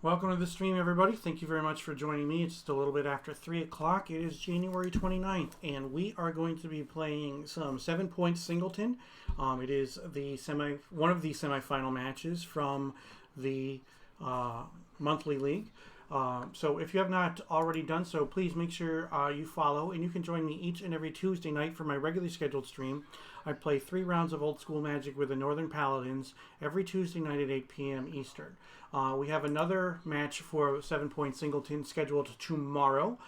Welcome to the stream, everybody. Thank you very much for joining me. It's just a little bit after 3 o'clock. It is January 29th, and we are going to be playing some 7 Point Singleton. It is the one of the semifinal matches from the monthly league. So if you have not already done so, please make sure you follow, and you can join me each and every Tuesday night for my regularly scheduled stream. I play 3 rounds of Old School Magic with the Northern Paladins every Tuesday night at 8 p.m. Eastern. We have another match for 7 Point Singleton scheduled tomorrow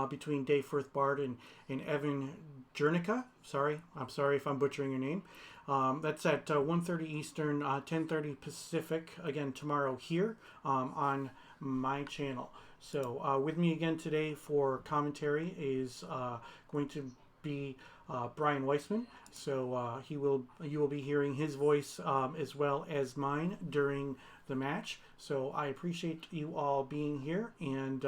between Dave Firthbard and Evan Jernica. I'm sorry if I'm butchering your name. That's at 1:30 Eastern, 10:30 Pacific, again tomorrow here on my channel. So with me again today for commentary is going to be Brian Weissman. So you will be hearing his voice as well as mine during the match. So I appreciate you all being here, and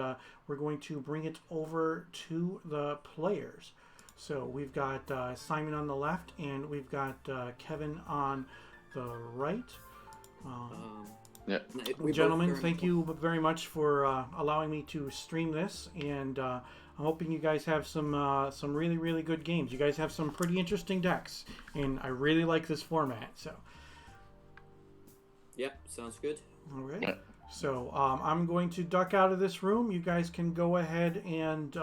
we're going to bring it over to the players. So we've got Simon on the left, and we've got Kevin on the right. Yeah. Gentlemen, thank you very much for allowing me to stream this, and I'm hoping you guys have some really, really good games. You guys have some pretty interesting decks, and I really like this format. So. Yep, sounds good. All right. Yeah. So I'm going to duck out of this room. You guys can go ahead and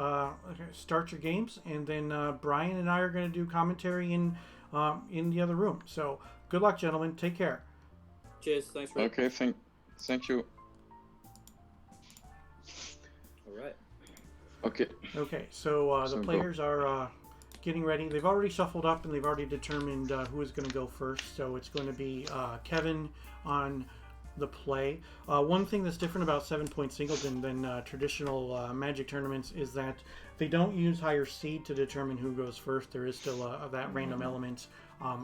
start your games, and then Brian and I are going to do commentary in the other room. So good luck, gentlemen. Take care. Cheers. Thanks, Rick. Okay, thank you. All right. Okay. Okay, so the So players are getting ready. They've already shuffled up, and they've already determined who is going to go first. So it's going to be Kevin on the play. One thing that's different about 7 Point Singleton than traditional Magic tournaments is that they don't use higher seed to determine who goes first. There is still that random element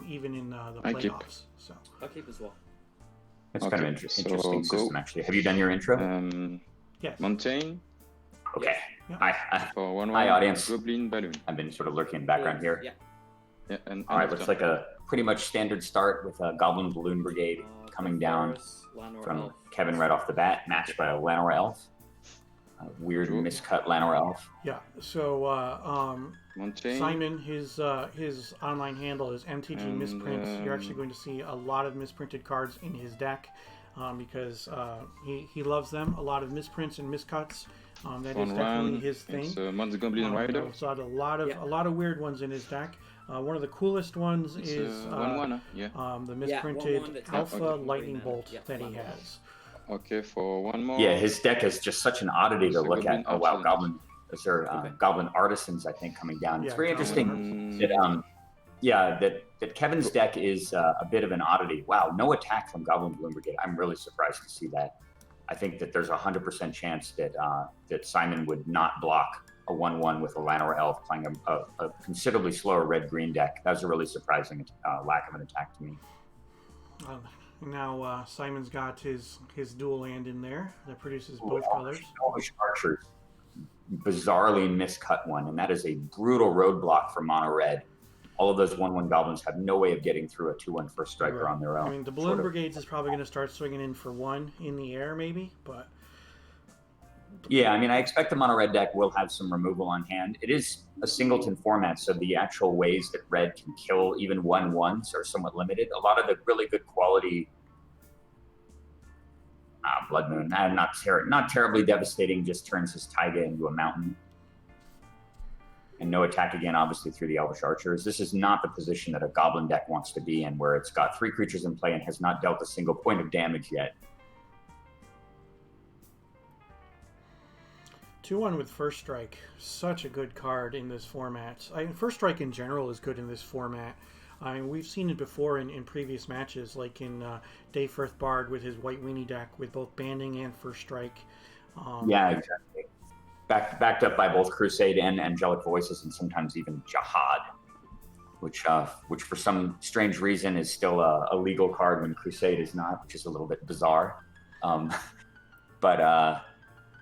even in the I keep. playoffs. So I'll keep as well. It's Okay, kind of interesting so system, go. actually. Have you done your intro? yes. Mountain Okay. Yeah. Hi, for one. Hi, audience. Goblin balloon. I've been sort of lurking in the background here. Yeah. Yeah, and All right, after. looks like a pretty much standard start with a Goblin Balloon Brigade coming down from Kevin right off the bat, matched by a Llanowar Elf. A weird True. miscut Llanowar Elf. Yeah. So Mountain. Simon, his online handle is MTG And, Misprints. You're actually going to see a lot of misprinted cards in his deck because he loves them. A lot of misprints and miscuts. That is One definitely round. his thing. It's Mons Goblin Rider. So a lot of weird ones in his deck. One of the coolest ones It's is 1/1. Yeah. the misprinted 1/1 that's Alpha okay. Lightning Green Bolt mana. Yeah, that he 1/1. has. Okay, for one more. Yeah, his deck is just such an oddity to So look at. Goblin Oh, wow, Artisans. Goblin. Is there Okay. Goblin Artisans, I think, coming down. It's Yeah, very Goblin interesting that Kevin's deck is a bit of an oddity. Wow, no attack from Goblin Balloon Brigade. I'm really surprised to see that. I think that there's a 100% chance that Simon would not block a 1/1 with a Llanowar Elf playing a considerably slower red-green deck. That was a really surprising lack of an attack to me. Now Simon's got his dual land in there that produces both colors. Elvish Archers, bizarrely miscut one, and that is a brutal roadblock for mono red. All of those 1/1 goblins have no way of getting through a 2/1 first striker Right. on their own. I mean, the Balloon Brigades is probably going to start swinging in for 1 in the air, maybe, but Yeah, I mean, I expect the mono red deck will have some removal on hand. It is a singleton format, so the actual ways that red can kill even 1/1s are somewhat limited. A lot of the really good quality Blood Moon, not terribly devastating, just turns his Taiga into a mountain. And no attack again, obviously, through the Elvish Archers. This is not the position that a Goblin deck wants to be in, where it's got 3 creatures in play and has not dealt a single point of damage yet. 2/1 with First Strike, such a good card in this format. First Strike in general is good in this format. I mean, we've seen it before in previous matches, like in Dave Firthbard with his White Weenie deck with both Banding and First Strike. Yeah, exactly. Backed up by both Crusade and Angelic Voices, and sometimes even Jihad, which for some strange reason is still a legal card when Crusade is not, which is a little bit bizarre. But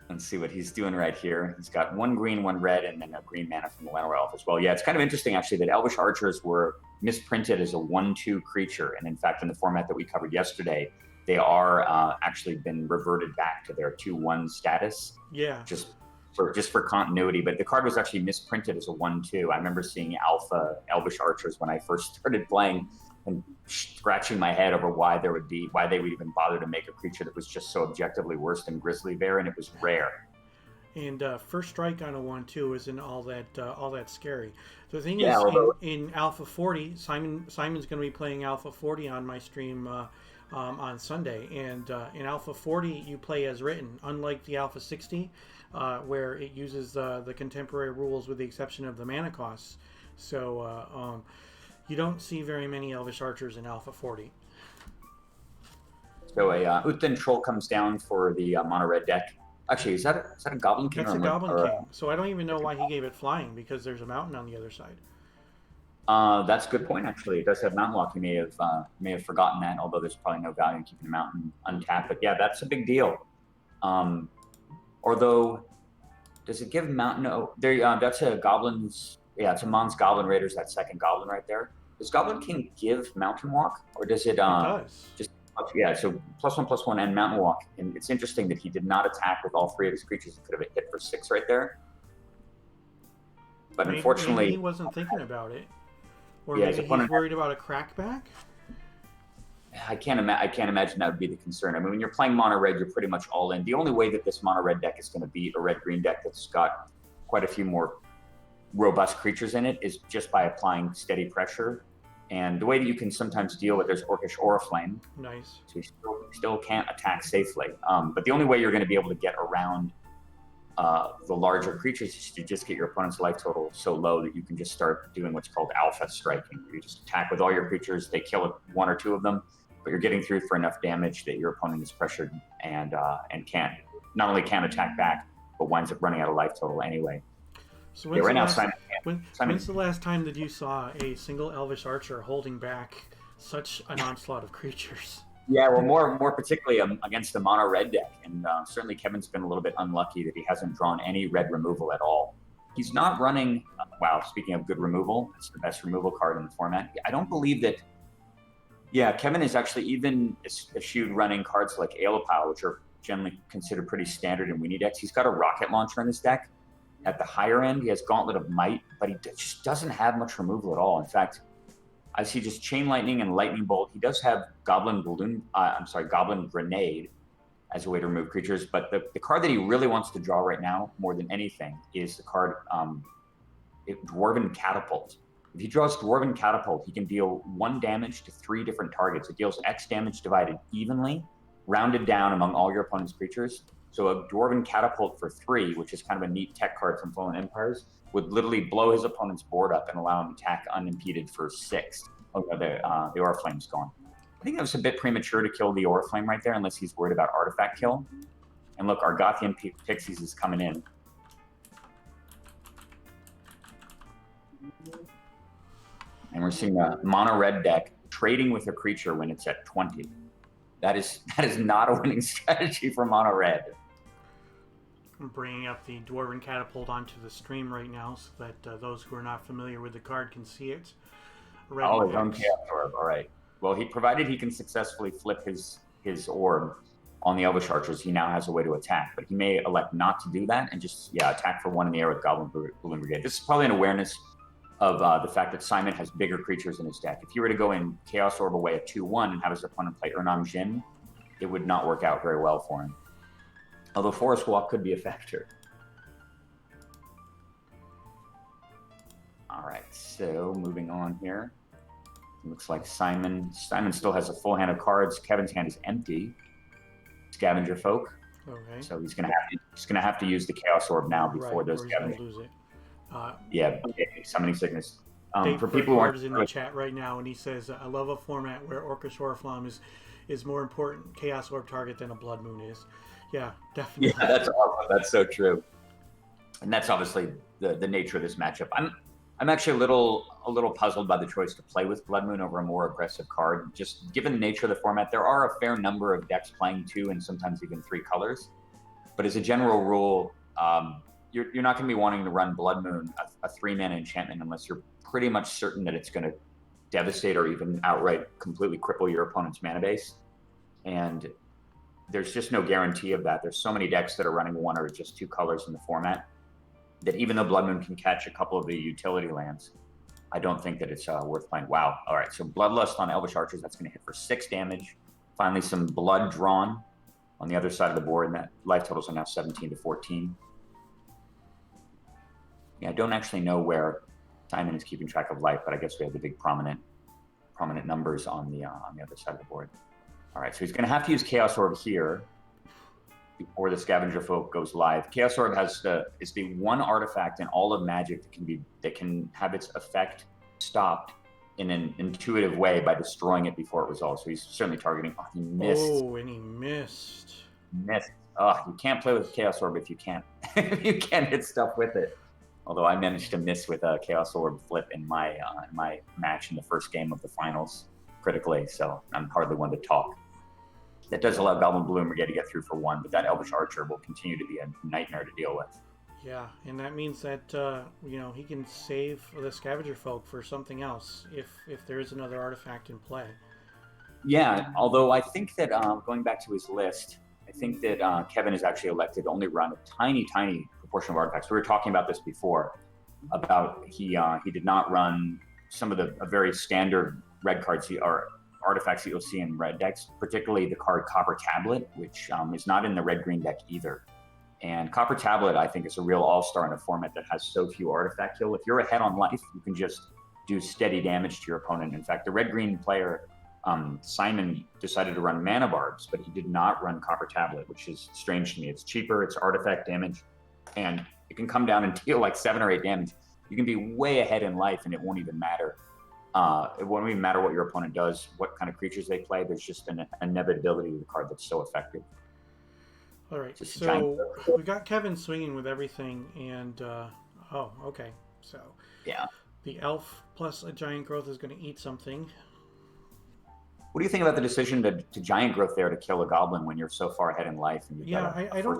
let's see what he's doing right here. He's got 1 green, 1 red, and then a green mana from the Llanowar Elf as well. Yeah, it's kind of interesting, actually, that Elvish Archers were misprinted as a 1/2 creature. And in fact, in the format that we covered yesterday, they are actually been reverted back to their 2/1 status. Yeah. Just for continuity, but the card was actually misprinted as a 1/2. I remember seeing alpha Elvish Archers when I first started playing and scratching my head over why they would even bother to make a creature that was just so objectively worse than Grizzly Bear, and it was rare. And first strike on a 1/2 isn't all that scary. The thing Yeah, is, although- in Alpha 40, Simon's going to be playing Alpha 40 on my stream on Sunday, and in Alpha 40 you play as written, unlike the Alpha 60, where it uses the contemporary rules with the exception of the mana costs. So you don't see very many Elvish Archers in Alpha 40. So a Uthden Troll comes down for the mono red deck. Actually, is that a Goblin King? That's or a Goblin or, King. So I don't even know why he gave it flying, because there's a mountain on the other side. That's a good point, actually. It does have Mountain Walk. You may have forgotten that, although there's probably no value in keeping the mountain untapped. But yeah, that's a big deal. Although, does it give Mountain? Oh, there. That's a Goblins. Yeah, it's a Mon's Goblin Raiders. That second Goblin right there. Does Goblin King give Mountain Walk, or does it? It does. Just yeah. So +1/+1 and Mountain Walk. And it's interesting that he did not attack with all three of his creatures. He could have hit for 6 right there. But unfortunately, maybe he wasn't thinking about it. Or yeah, maybe he's worried about a crackback? I can't imagine that would be the concern. I mean, when you're playing mono red, you're pretty much all in. The only way that this mono red deck is going to beat a red green deck that's got quite a few more robust creatures in it is just by applying steady pressure. And the way that you can sometimes deal with there's Orcish Oriflame. Nice. So you still can't attack safely. But the only way you're going to be able to get around the larger creatures is to just get your opponent's life total so low that you can just start doing what's called alpha striking. You just attack with all your creatures, they kill 1 or 2 of them, but you're getting through for enough damage that your opponent is pressured and can't not only can't attack back, but winds up running out of life total anyway. So when's the last time that you saw a single Elvish Archer holding back such an onslaught of creatures? Yeah, well, more particularly against the mono red deck, and certainly Kevin's been a little bit unlucky that he hasn't drawn any red removal at all. He's not running. Wow, speaking of good removal, it's the best removal card in the format. I don't believe that. Yeah, Kevin is actually even eschewed running cards like Aelopow, which are generally considered pretty standard in Weenie decks. He's got a rocket launcher in his deck. At the higher end, he has Gauntlet of Might, but he just doesn't have much removal at all. In fact, I see just Chain Lightning and Lightning Bolt. He does have Goblin Grenade as a way to remove creatures, but the card that he really wants to draw right now, more than anything, is the card Dwarven Catapult. If he draws Dwarven Catapult, he can deal 1 damage to 3 different targets. It deals X damage divided evenly, rounded down among all your opponent's creatures. So a Dwarven Catapult for 3, which is kind of a neat tech card from Fallen Empires, would literally blow his opponent's board up and allow him to attack unimpeded for 6. Oh, the Oriflame's gone. I think that was a bit premature to kill the Oriflame right there, unless he's worried about artifact kill. And look, Argothian Pixies is coming in. And we're seeing a mono red deck trading with a creature when it's at 20. That is not a winning strategy for mono red. I'm bringing up the Dwarven Catapult onto the stream right now so that those who are not familiar with the card can see it. His own Chaos Orb. All right. Well, provided he can successfully flip his orb on the Elvish Archers, he now has a way to attack. But he may elect not to do that and just attack for 1 in the air with Goblin Balloon Brigade. This is probably an awareness of the fact that Simon has bigger creatures in his deck. If you were to go in Chaos Orb away at 2/1 and have his opponent play Urnam Jin, it would not work out very well for him. Although Forest Walk could be a factor. All right, so moving on here. Looks like Simon still has a full hand of cards. Kevin's hand is empty. Scavenger Folk. Okay. So he's gonna have to use the Chaos Orb now before those Scavenger. Lose it. Summoning Sickness. Dave For people who aren't is in the chat right now, and he says, "I love a format where Orcish Oriflamme is more important Chaos Orb target than a Blood Moon is." Yeah, definitely. Yeah, that's awesome. That's so true. And that's obviously the nature of this matchup. I'm actually a little puzzled by the choice to play with Blood Moon over a more aggressive card. Just given the nature of the format, there are a fair number of decks playing 2 and sometimes even 3 colors. But as a general rule, you're not going to be wanting to run Blood Moon, a 3-mana enchantment, unless you're pretty much certain that it's going to devastate or even outright completely cripple your opponent's mana base. and there's just no guarantee of that. There's so many decks that are running one or just two colors in the format that even though Blood Moon can catch a couple of the utility lands, I don't think that it's worth playing. Wow. All right, so Bloodlust on Elvish Archers, that's going to hit for 6 damage. Finally, some blood drawn on the other side of the board, and that life totals are now 17 to 14. Yeah, I don't actually know where Simon is keeping track of life, but I guess we have the big prominent numbers on the other side of the board. All right, so he's going to have to use Chaos Orb here before the Scavenger Folk goes live. Chaos Orb is the one artifact in all of Magic that can have its effect stopped in an intuitive way by destroying it before it resolves. So he's certainly targeting. Oh, he missed. Oh, and he missed. Missed. Oh, you can't play with Chaos Orb if you can't if you can't hit stuff with it. Although I managed to miss with a Chaos Orb flip in my match in the first game of the finals critically, so I'm hardly one to talk. That does allow Goblin Blue and Brigade to get through for 1, but that Elvish Archer will continue to be a nightmare to deal with. Yeah, and that means that he can save the Scavenger Folk for something else if there is another artifact in play. Yeah, although I think that going back to his list, I think that Kevin has actually elected to only run a tiny proportion of artifacts. We were talking about this before, about he did not run some of the very standard red cards or artifacts that you'll see in red decks, particularly the card Copper Tablet, which is not in the red-green deck either. And Copper Tablet, I think, is a real all-star in a format that has so few artifact kill. If you're ahead on life, you can just do steady damage to your opponent. In fact, the red-green player, Simon, decided to run Mana Barbs, but he did not run Copper Tablet, which is strange to me. It's cheaper, it's artifact damage, and it can come down and deal like 7 or 8 damage. You can be way ahead in life, and it won't even matter. It won't even matter what your opponent does, what kind of creatures they play. There's just an inevitability to the card that's so effective. All right, so we got Kevin swinging with everything, and okay. So yeah, the elf plus a giant growth is going to eat something. What do you think about the decision to giant growth there to kill a goblin when you're so far ahead in life? And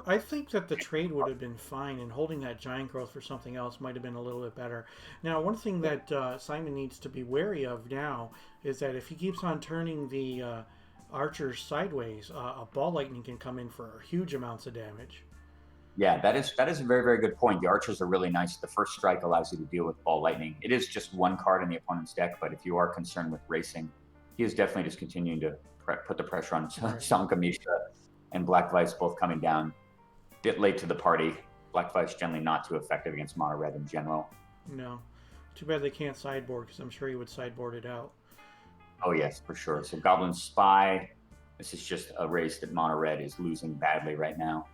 I think that the trade would have been fine, and holding that giant growth for something else might have been a little bit better. Now, one thing that Simon needs to be wary of now is that if he keeps on turning the archers sideways, a ball lightning can come in for huge amounts of damage. Yeah, that is a very, very good point. The archers are really nice. The first strike allows you to deal with ball lightning. It is just one card in the opponent's deck, but if you are concerned with racing, he is definitely just continuing to put the pressure on Sanka Mishra and Black Vice both coming down a bit late to the party. Black Vice generally not too effective against mono red in general. No. Too bad they can't sideboard, because I'm sure he would sideboard it out. Oh, yes, for sure. So Goblin Spy. This is just a race that mono red is losing badly right now.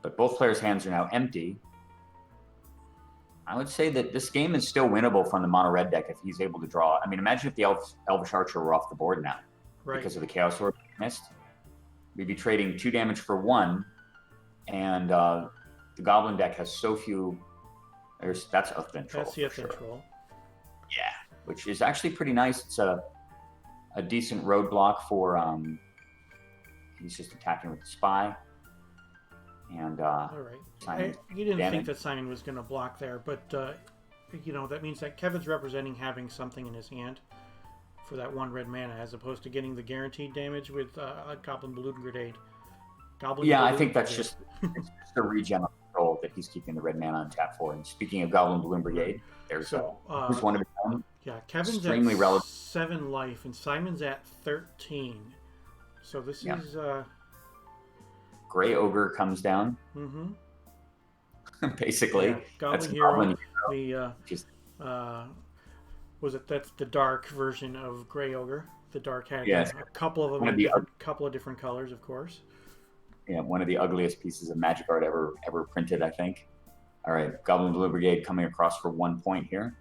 But both players' hands are now empty. I would say that this game is still winnable from the mono red deck if he's able to draw. I mean, imagine if the Elvish Archer were off the board now because of the Chaos Orb missed. We'd be trading 2 damage for 1, and the Goblin deck has so few. That's Uthman Troll. That's the Uthman Troll. Yeah, which is actually pretty nice. It's a decent roadblock for. He's just attacking with the Spy. And all right, you didn't think that Simon was going to block there, but that means that Kevin's representing having something in his hand for that 1 red mana, as opposed to getting the guaranteed damage with a Goblin Balloon Grenade. I think that's just it's just a regen of control that he's keeping the red mana on tap for. And speaking of Goblin Balloon Brigade, there's who's one of his own. Yeah, Kevin's extremely at relevant. 7 life, and Simon's at 13. So this is. Gray Ogre comes down. Mm-hmm. Basically, yeah, Goblin Hero. That's the dark version of Gray Ogre. The dark had a couple of them in couple of different colors, of course. Yeah, one of the ugliest pieces of magic art ever printed, I think. All right, Goblin Blue Brigade coming across for 1 point here.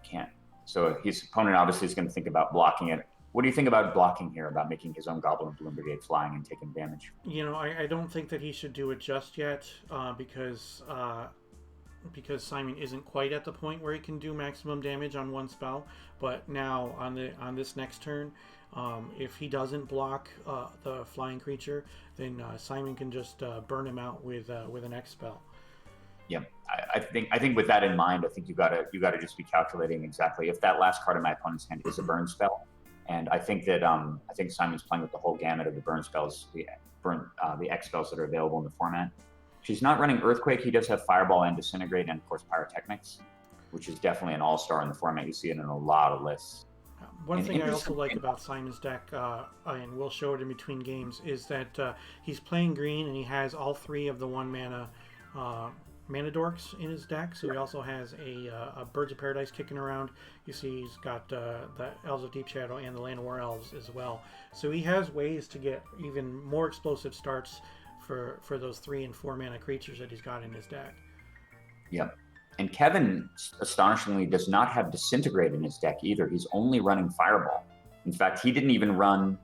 Can't. So his opponent obviously is going to think about blocking it. What do you think about blocking here, about making his own Goblin Balloon Brigade flying and taking damage? I don't think that he should do it just yet because Simon isn't quite at the point where he can do maximum damage on 1 spell. But now on this next turn, if he doesn't block the flying creature, then Simon can just burn him out with an X spell. Yeah, I think with that in mind, I think you gotta just be calculating exactly if that last card in my opponent's hand is a burn spell, and I think that I think Simon's playing with the whole gamut of the burn spells, the X spells that are available in the format. She's not running Earthquake. He does have Fireball and Disintegrate, and of course Pyrotechnics, which is definitely an all-star in the format. You see it in a lot of lists. One thing I also like about Simon's deck, and we'll show it in between games, is that he's playing green and he has all 3 of the 1 mana dorks in his deck. So he also has a Birds of Paradise kicking around. You see he's got the Elves of Deep Shadow and the Llanowar Elves as well. So he has ways to get even more explosive starts for those 3 and 4 mana creatures that he's got in his deck. Yep. And Kevin, astonishingly, does not have Disintegrate in his deck either. He's only running Fireball. In fact, he didn't even run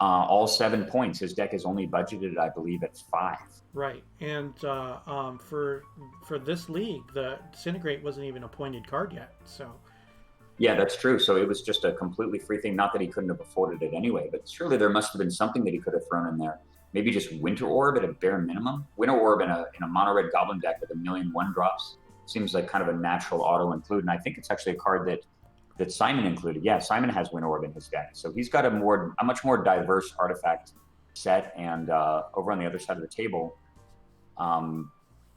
all 7 points. His deck is only budgeted, I believe, at 5. Right, and for this league, the Disintegrate wasn't even a pointed card yet. So yeah, that's true. So it was just a completely free thing. Not that he couldn't have afforded it anyway, but surely there must have been something that he could have thrown in there. Maybe just Winter Orb at a bare minimum. Winter Orb in a mono red Goblin deck with 1,000,000 1-drops seems like kind of a natural auto include, and I think it's actually a card that Simon included. Yeah, Simon has Winter Orb in his deck, so he's got a much more diverse artifact set. And over on the other side of the table,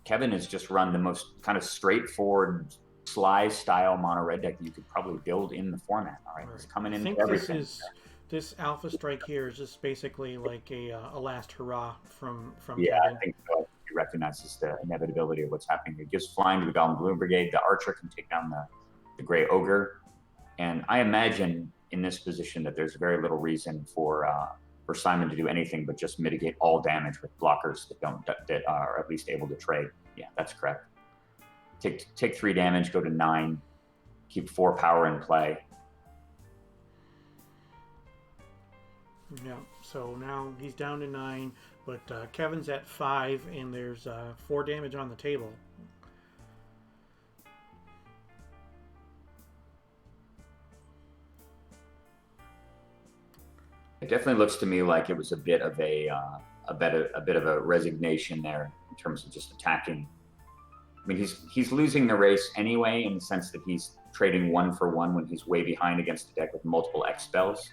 Kevin has just run the most kind of straightforward Sly style mono red deck that you could probably build in the format. All right, he's coming in. I think everything. This Alpha Strike here is just basically like a last hurrah from yeah, Kevin. I think so. He recognizes the inevitability of what's happening. He gives flying to the Goblin Balloon Brigade. The Archer can take down the Grey Ogre, and I imagine in this position that there's very little reason for Simon to do anything but just mitigate all damage with blockers that are at least able to trade. Yeah, that's correct. Take 3 damage, go to 9, keep 4 power in play. Yeah, so now he's down to 9, but Kevin's at 5, and there's 4 damage on the table. It definitely looks to me like it was a bit of a bit of a resignation there in terms of just attacking. I mean, he's losing the race anyway, in the sense that he's trading 1 for 1 when he's way behind against a deck with multiple X spells.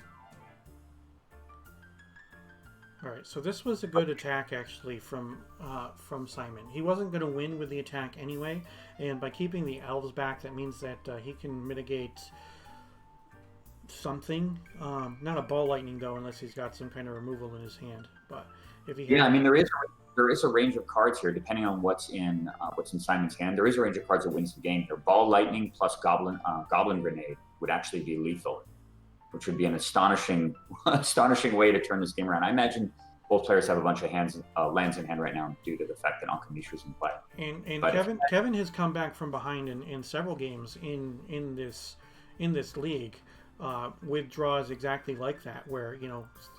All right, so this was a good attack actually from Simon. He wasn't going to win with the attack anyway, and by keeping the elves back, that means that he can mitigate something. Not a ball lightning though, unless he's got some kind of removal in his hand. But if he I mean, there is a range of cards here depending on what's in Simon's hand. There is a range of cards that wins the game here. Ball lightning plus Goblin Grenade would actually be lethal, which would be an astonishing way to turn this game around. I imagine both players have a bunch of lands in hand right now due to the fact that Ankh-Mishra's in play. And Kevin has come back from behind in several games in this league with draws exactly like that, where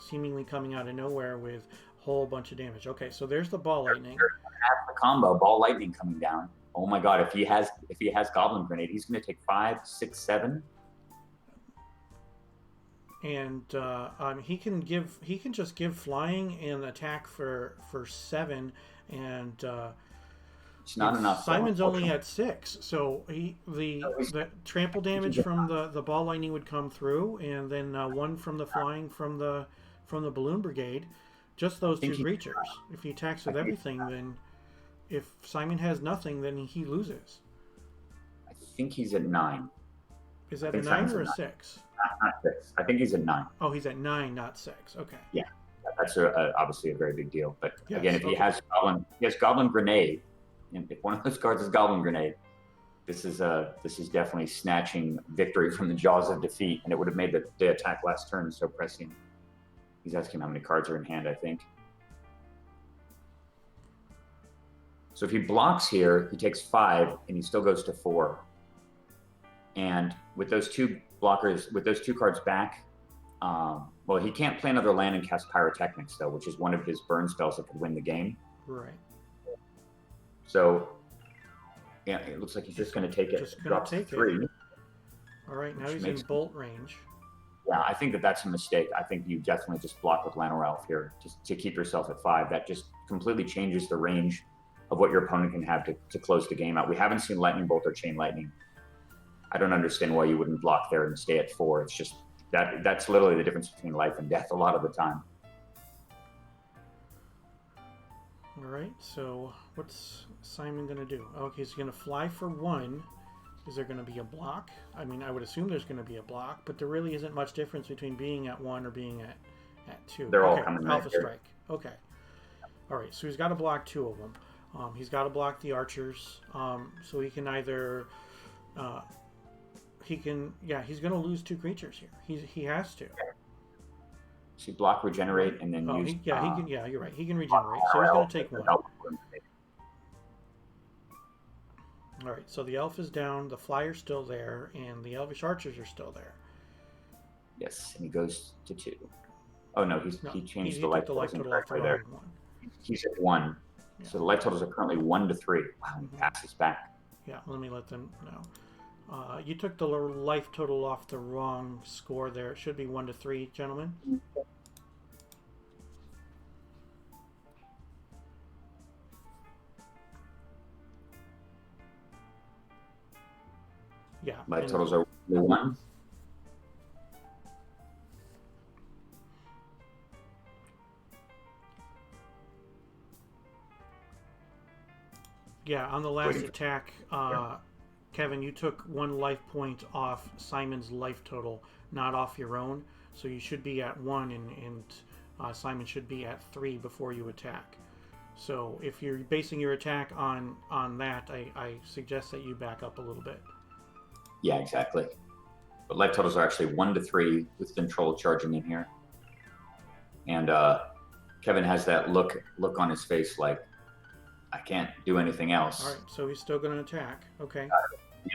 seemingly coming out of nowhere with a whole bunch of damage. Okay, so there's the ball lightning. Half the combo, ball lightning coming down. Oh my God! If he has Goblin Grenade, he's going to take 5, 6, 7. And he can just give flying and attack for 7, and it's not enough. Simon's only at 6, so the trample damage from the ball lightning would come through, and then 1 from the flying from the Balloon Brigade. Just those 2 creatures. If he attacks with everything, then if Simon has nothing, then he loses. I think he's at 9. Is that a 9 or a 6? Not 6. I think he's at 9. Oh, he's at 9, not 6. Okay. Yeah, that's obviously a very big deal. But yes, again, if he has Goblin Grenade, and if one of those cards is Goblin Grenade, this is definitely snatching victory from the jaws of defeat, and it would have made the attack last turn so prescient. He's asking how many cards are in hand, I think. So if he blocks here, he takes 5, and he still goes to 4. And with those 2 blockers, with those 2 cards back, well, he can't play another land and cast Pyrotechnics, though, which is one of his burn spells that could win the game. Right. So, yeah, it looks like he's just going to take it. Just going to take 3. it. All right, now he's in bolt range. Yeah, I think that's a mistake. I think you definitely just block with Llanowar Elf here just to keep yourself at 5. That just completely changes the range what your opponent can have to close the game out. We haven't seen lightning bolt or chain lightning. I don't understand why you wouldn't block there and stay at 4. It's just that's literally the difference between life and death a lot of the time. All right, so what's Simon going to do? Okay, he's going to fly for 1. Is there going to be a block? I mean, I would assume there's going to be a block, but there really isn't much difference between being at 1 or being at 2. They're all coming Alpha right here. strike. Okay. All right, so he's got to block 2 of them. He's got to block the archers, so he can either... he's going to lose 2 creatures here. He has to. So you block, regenerate, and then use... he can. Yeah, you're right. He can regenerate, so he's going to take 1. All right, so the elf is down, the flyer's still there, and the elvish archers are still there. Yes, and he goes to 2. Oh no, he changed the life total off the right there. wrong one. He's at 1. Yeah. So the life totals are currently 1 to 3. Wow, he passes back. Yeah, let me let them know. You took the life total off the wrong score there. It should be 1 to 3, gentlemen. Yeah. Life totals are 1. Yeah, on the last attack, Kevin, you took 1 life point off Simon's life total, not off your own. So you should be at 1, and Simon should be at 3 before you attack. So if you're basing your attack on that, I suggest that you back up a little bit. Yeah, exactly. But life totals are actually 1 to 3 with control charging in here. And Kevin has that look on his face like, I can't do anything else. All right, so he's still going to attack. Okay.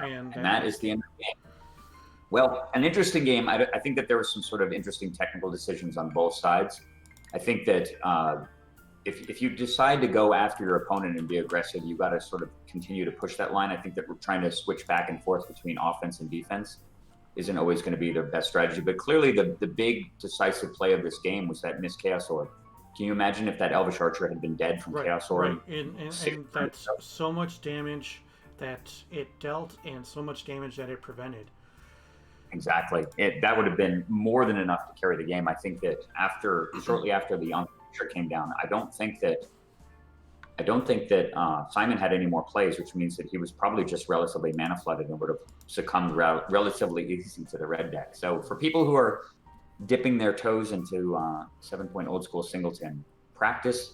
Yeah. And that is the end of the game. Well, an interesting game. I think that there were some sort of interesting technical decisions on both sides. I think that if you decide to go after your opponent and be aggressive, you got to sort of continue to push that line. I think that we're trying to switch back and forth between offense and defense isn't always going to be the best strategy. But clearly the big decisive play of this game was that missed Chaos Orb. Can you imagine if that Elvish Archer had been dead from Chaos Orb? Right, and that's so much damage that it dealt and so much damage that it prevented. Exactly. That would have been more than enough to carry the game. I think that shortly after the Archer came down, I don't think that Simon had any more plays, which means that he was probably just relatively mana flooded and would have succumbed relatively easy to the red deck. So for people who are dipping their toes into 7-point old school Singleton, practice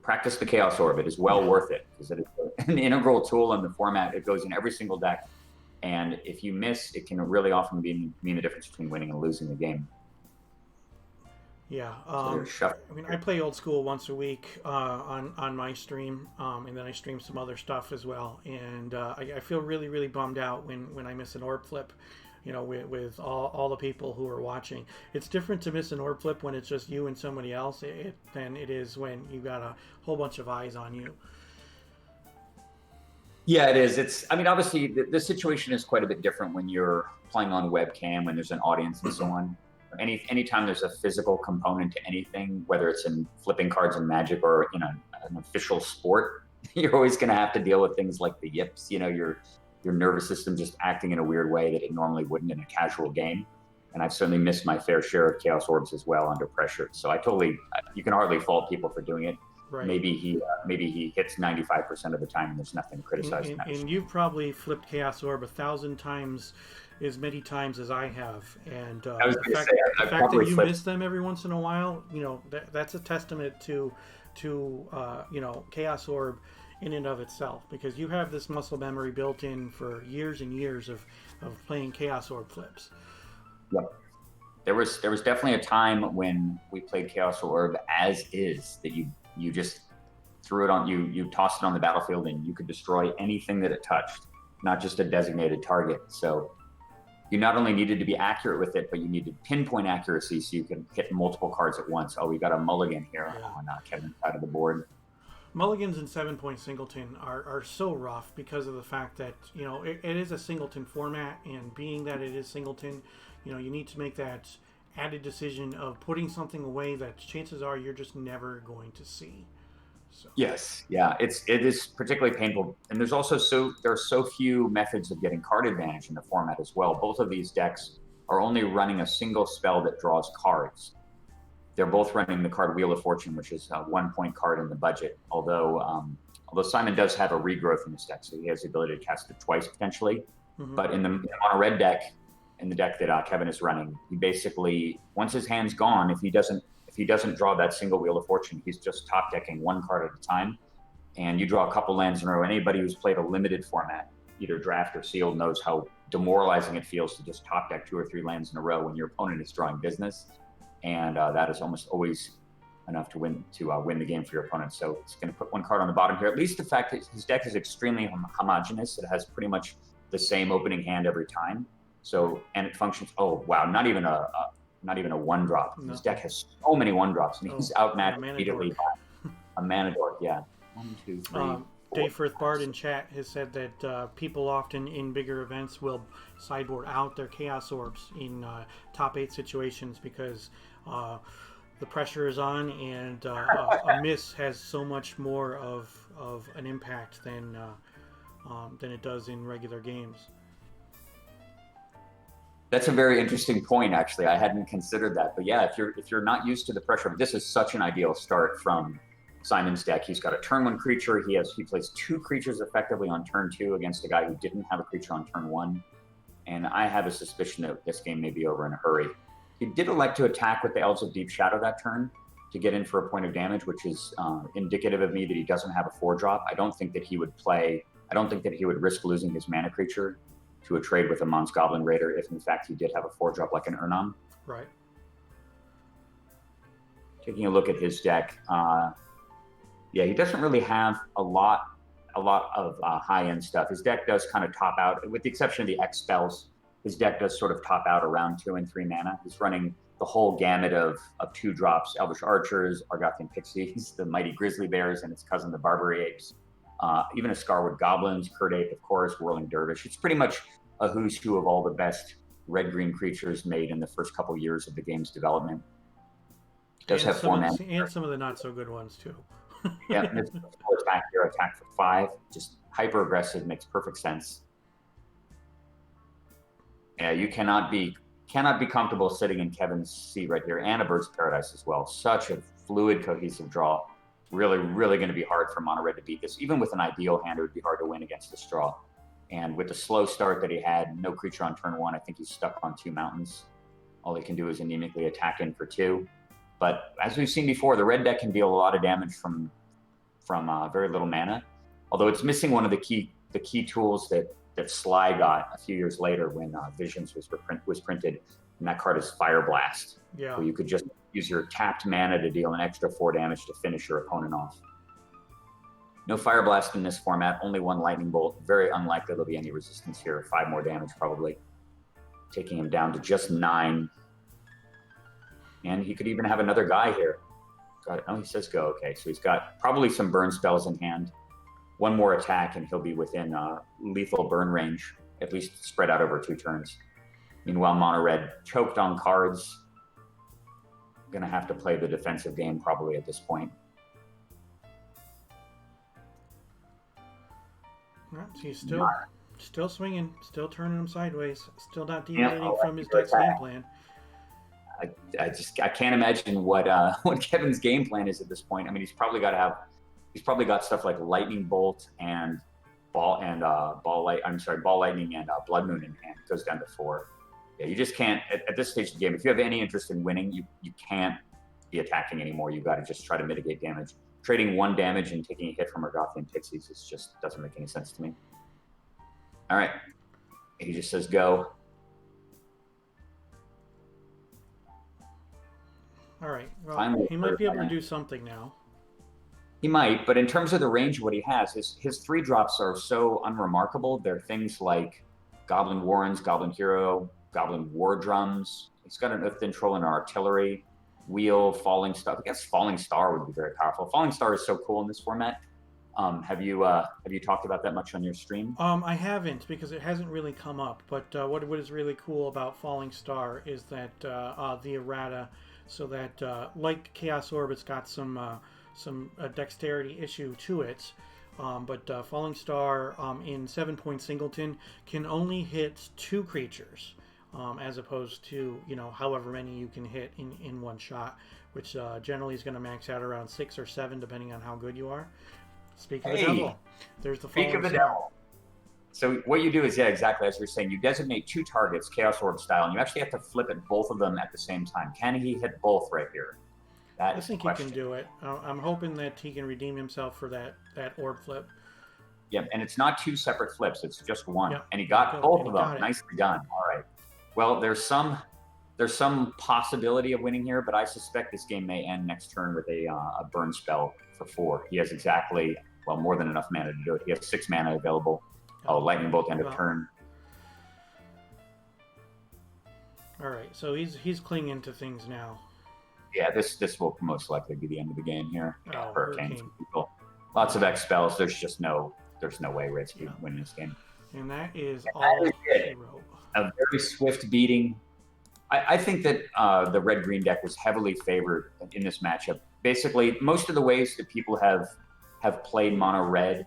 the Chaos Orb. It is well worth it because it is an integral tool in the format. It goes in every single deck, and if you miss, it can really often mean the difference between winning and losing the game. Yeah, I mean, I play old school once a week on my stream, and then I stream some other stuff as well. And I feel really, really bummed out when I miss an orb flip. You know, with all the people who are watching. It's different to miss an orb flip when it's just you and somebody else than it is when you got a whole bunch of eyes on you. Yeah, it is. I mean, obviously, the situation is quite a bit different when you're playing on webcam, when there's an audience and so on. Anytime there's a physical component to anything, whether it's in flipping cards in Magic or in an official sport, you're always going to have to deal with things like the yips. You know, your nervous system just acting in a weird way that it normally wouldn't in a casual game. And I've certainly missed my fair share of Chaos Orbs as well under pressure. So you can hardly fault people for doing it. Right. Maybe he hits 95% of the time and there's nothing to criticize. And you've probably flipped Chaos Orb 1,000 times, as many times as I have. And the fact that you miss them every once in a while, you know, that's a testament to Chaos Orb in and of itself, because you have this muscle memory built in for years and years of playing Chaos Orb flips. Yep. There was definitely a time when we played Chaos Orb as is, that you just threw it on, you tossed it on the battlefield and you could destroy anything that it touched, not just a designated target. So you not only needed to be accurate with it, but you needed pinpoint accuracy so you could hit multiple cards at once. Oh, we got a mulligan here on Kevin's side of the board. Mulligans in 7-point Singleton are so rough because of the fact that, you know, it is a Singleton format, and being that it is Singleton, you know, you need to make that added decision of putting something away that chances are you're just never going to see. So. Yes, yeah, it is particularly painful, and there are so few methods of getting card advantage in the format as well. Both of these decks are only running a single spell that draws cards. They're both running the card Wheel of Fortune, which is a 1-point card in the budget. Although Simon does have a regrowth in his deck, so he has the ability to cast it twice potentially. Mm-hmm. But on a red deck, in the deck that Kevin is running, he basically, once his hand's gone, if he doesn't draw that single Wheel of Fortune, he's just top decking one card at a time. And you draw a couple lands in a row. Anybody who's played a limited format, either draft or sealed, knows how demoralizing it feels to just top deck 2 or 3 lands in a row when your opponent is drawing business. And that is almost always enough to win the game for your opponent. So it's going to put one card on the bottom here. At least the fact that his deck is extremely homogenous. It has pretty much the same opening hand every time. So, and it functions. Oh wow, not even a 1-drop. No. His deck has so many 1-drops, and he's outmatched immediately by a mana dork. Yeah, 1, 2, 3. 4. Dave Firth Bard in chat has said that people often in bigger events will sideboard out their Chaos Orbs in top 8 situations because the pressure is on, and a miss has so much more of an impact than it does in regular games. That's a very interesting point, actually. I hadn't considered that, but yeah, if you're not used to the pressure, this is such an ideal start from Simon's deck. He's got a turn 1 creature. He plays 2 creatures effectively on turn 2 against a guy who didn't have a creature on turn 1, and I have a suspicion that this game may be over in a hurry. He did elect to attack with the Elves of Deep Shadow that turn to get in for a point of damage, which is indicative of me that he doesn't have a 4-drop. I don't think that he would risk losing his mana creature to a trade with a Mons Goblin Raider if in fact he did have a 4-drop like an Urnam. Right. Taking a look at his deck, he doesn't really have a lot of high-end stuff. His deck does kind of top out, with the exception of the X spells. His deck does sort of top out around 2 and 3 mana. He's running the whole gamut of 2-drops: Elvish Archers, Argothian Pixies, the Mighty Grizzly Bears, and its cousin, the Barbary Apes. Even a Scarwood Goblins, Kurt Ape, of course, Whirling Dervish. It's pretty much a who's who of all the best red-green creatures made in the first couple years of the game's development. It does have 4 mana. And some of the not-so-good ones, too. Yeah, and it's full attack here, attack for 5. Just hyper-aggressive, makes perfect sense. Yeah, you cannot be comfortable sitting in Kevin's seat right here, and a Bird's Paradise as well. Such a fluid, cohesive draw. Really, really going to be hard for Mono Red to beat this. Even with an ideal hand, it would be hard to win against this draw. And with the slow start that he had, no creature on turn 1, I think he's stuck on 2 mountains. All he can do is anemically attack in for 2. But as we've seen before, the red deck can deal a lot of damage from very little mana. Although it's missing one of the key tools that Sly got a few years later when Visions was printed, and that card is Fire Blast. Yeah. Where you could just use your tapped mana to deal an extra 4 damage to finish your opponent off. No Fire Blast in this format, only 1 Lightning Bolt. Very unlikely there'll be any resistance here. 5 more damage probably, taking him down to just 9. And he could even have another guy here. Oh, he says go. Okay, so he's got probably some burn spells in hand. 1 more attack and he'll be within lethal burn range, at least spread out over 2 turns. Meanwhile, Mono Red choked on cards. Gonna have to play the defensive game probably at this point. Right, so he's still swinging, still turning him sideways, still not deviating from his deck's game plan. I can't imagine what Kevin's game plan is at this point. I mean, he's probably got stuff like Lightning Bolt and Ball Lightning and Blood Moon in hand. It goes down to 4. Yeah, you just can't at this stage of the game. If you have any interest in winning, you can't be attacking anymore. You got to just try to mitigate damage. Trading 1 damage and taking a hit from Argothian Pixies just doesn't make any sense to me. All right, he just says go. All right. Well, he might be able to do something now. He might, but in terms of the range of what he has, his 3-drops are so unremarkable. They're things like Goblin Warrens, Goblin Hero, Goblin War Drums. He's got an Uthden Troll and Artillery, Wheel, Falling Star. I guess Falling Star would be very powerful. Falling Star is so cool in this format. Have you talked about that much on your stream? I haven't, because it hasn't really come up. But what is really cool about Falling Star is that the errata, so that like Chaos Orb, it's got some dexterity issue to it. But Falling Star in 7-point Singleton can only hit 2 creatures, as opposed to however many you can hit in one shot, which generally is going to max out around 6 or 7 depending on how good you are. Speak of the devil. There's the Falling Speak of the Star. devil. So what you do is, exactly as we were saying, you designate 2 targets, Chaos Orb style, and you actually have to flip at both of them at the same time. Can he hit both right here? I think he can do it. I'm hoping that he can redeem himself for that orb flip. Yeah, and it's not 2 separate flips; it's just one. Yep. And he got both of them. Nicely done. All right. Well, there's some possibility of winning here, but I suspect this game may end next turn with a burn spell for 4. He has exactly more than enough mana to do it. He has 6 mana available. Oh, lightning bolt end of turn. All right, so he's clinging to things now. Yeah, this will most likely be the end of the game here. Oh, Hurricane for people. Lots of X spells. There's no way Red's can win this game. And that is all zero. A very swift beating. I think that the red-green deck was heavily favored in this matchup. Basically, most of the ways that people have played mono red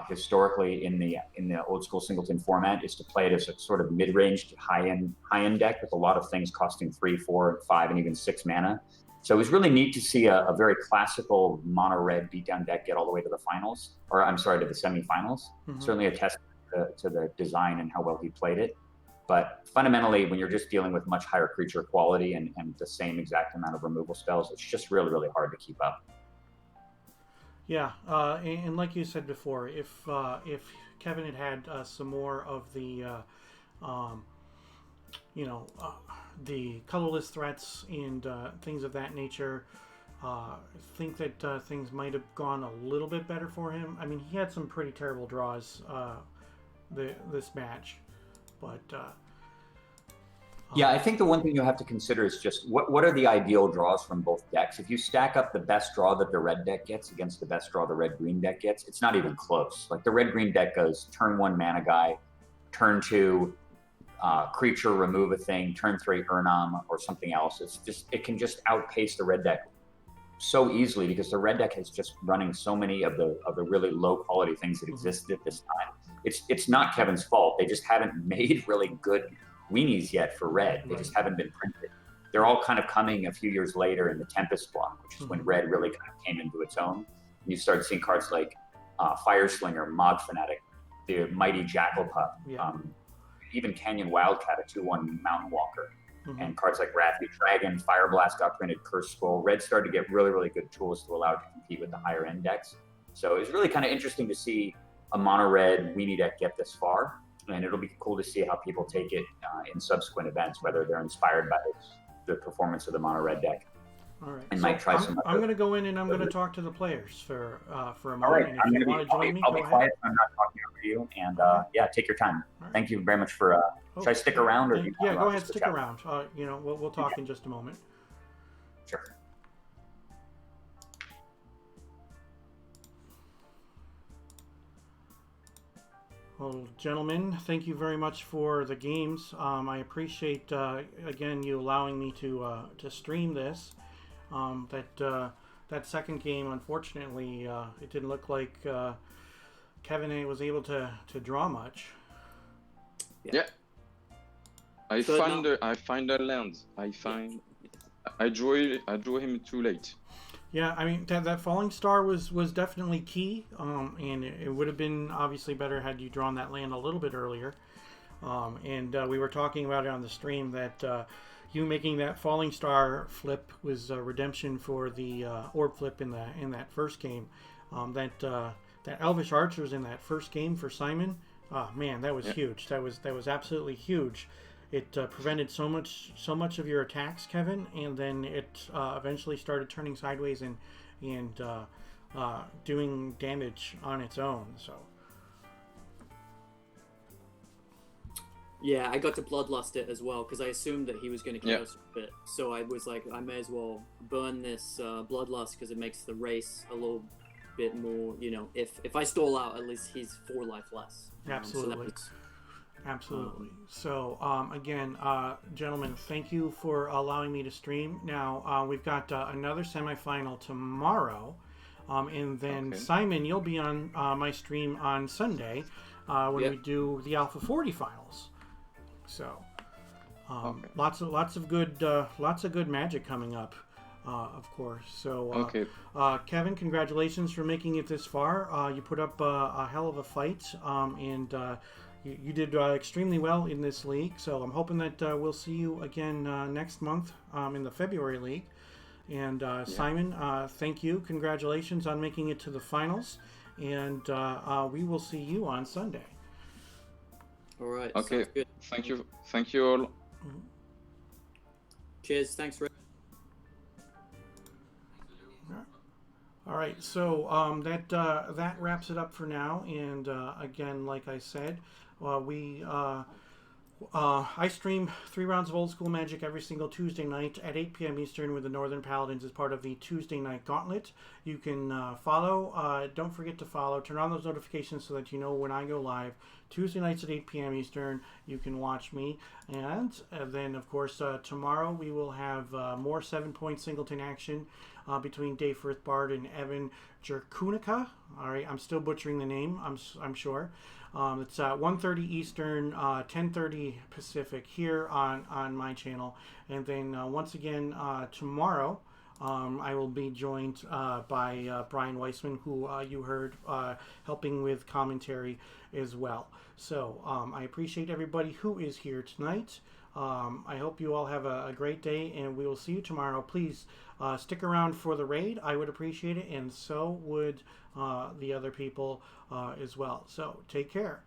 historically in the old school Singleton format is to play it as a sort of mid-range to high-end deck with a lot of things costing 3, 4, 5, and even 6 mana. So it was really neat to see a very classical mono red beatdown deck get all the way to the finals, or I'm sorry, to the semifinals. Mm-hmm. Certainly a testament to the design and how well he played it. But fundamentally, when you're just dealing with much higher creature quality and the same exact amount of removal spells, it's just really, really hard to keep up. Yeah, and like you said before, if Kevin had some more of the, the colorless threats and things of that nature, I think that things might have gone a little bit better for him. I mean, he had some pretty terrible draws this match, but yeah, I think the one thing you have to consider is just what are the ideal draws from both decks. If you stack up the best draw that the red deck gets against the best draw the red-green deck gets, it's not even close. Like the red-green deck goes turn 1 mana guy, turn 2 creature remove a thing, turn 3 Urnam or something else. It can just outpace the red deck so easily because the red deck is just running so many of the really low quality things that existed at this time. It's not Kevin's fault. They just haven't made really good weenies yet for red. They just haven't been printed. They're all kind of coming a few years later in the Tempest block, which is when red really kind of came into its own. And you start seeing cards like Fireslinger, Mog Fanatic, the Mighty Jackal Pup, even Canyon Wildcat, a 2/1 Mountain Walker, and cards like Wrathy Dragon, Fire Blast got printed, Curse Scroll. Red started to get really, really good tools to allow it to compete with the higher end decks. So it's really kind of interesting to see a mono red weenie deck get this far. And it'll be cool to see how people take it in subsequent events, whether they're inspired by the performance of the mono red deck. All right. And might try some. I'm going to go in and I'm going to talk to the players for a moment. All right. And if you want to join me, I'll be quiet. I'm not talking over you. And take your time. Right. Thank you very much for. Should I stick around or? Yeah, go ahead. Stick around. We'll talk in just a moment. Sure. Well, gentlemen, thank you very much for the games. I appreciate again you allowing me to stream this. That second game, unfortunately, it didn't look like Kevin was able to draw much. Yeah. I find the land. I drew him too late. Yeah, I mean that falling star was definitely key, and it would have been obviously better had you drawn that land a little bit earlier. And we were talking about it on the stream that you making that falling star flip was redemption for the orb flip in that first game. That Elvish Archers in that first game for Simon, oh man, that was huge. That was absolutely huge. It prevented so much of your attacks, Kevin, and then it eventually started turning sideways and doing damage on its own. So yeah, I got to bloodlust it as well because I assumed that he was going to chaos it. So I was like, I may as well burn this bloodlust because it makes the race a little bit more. If I stall out, at least he's 4 life less. Absolutely. Absolutely. So, again, gentlemen, thank you for allowing me to stream. Now, we've got another semifinal tomorrow. And then, Okay. Simon, you'll be on my stream on Sunday when we do the Alpha 40 finals. So, Okay. lots of good magic coming up, of course. So, Okay. Kevin, congratulations for making it this far. You put up a hell of a fight, and you did extremely well in this league. So I'm hoping that we'll see you again next month in the February league. And Simon, thank you. Congratulations on making it to the finals. And we will see you on Sunday. All right. Okay. Sounds good. Thank you all. Cheers. Thanks, Rick. All right, so that wraps it up for now. And again, like I said, I stream 3 rounds of Old School Magic every single Tuesday night at 8 p.m. Eastern with the Northern Paladins as part of the Tuesday Night Gauntlet. You can follow. Don't forget to follow. Turn on those notifications so that you know when I go live. Tuesday nights at 8 p.m. Eastern, you can watch me. And then, of course, tomorrow we will have more 7-point Singleton action between Dave Firthbard and Evan Jerkunica. All right, I'm still butchering the name, I'm sure. It's 1:30 Eastern, 10:30 Pacific here on my channel. And then once again, tomorrow, I will be joined by Brian Weissman, who you heard helping with commentary as well. So I appreciate everybody who is here tonight. I hope you all have a great day, and we will see you tomorrow. Please stick around for the raid. I would appreciate it, and so would the other people as well. So take care.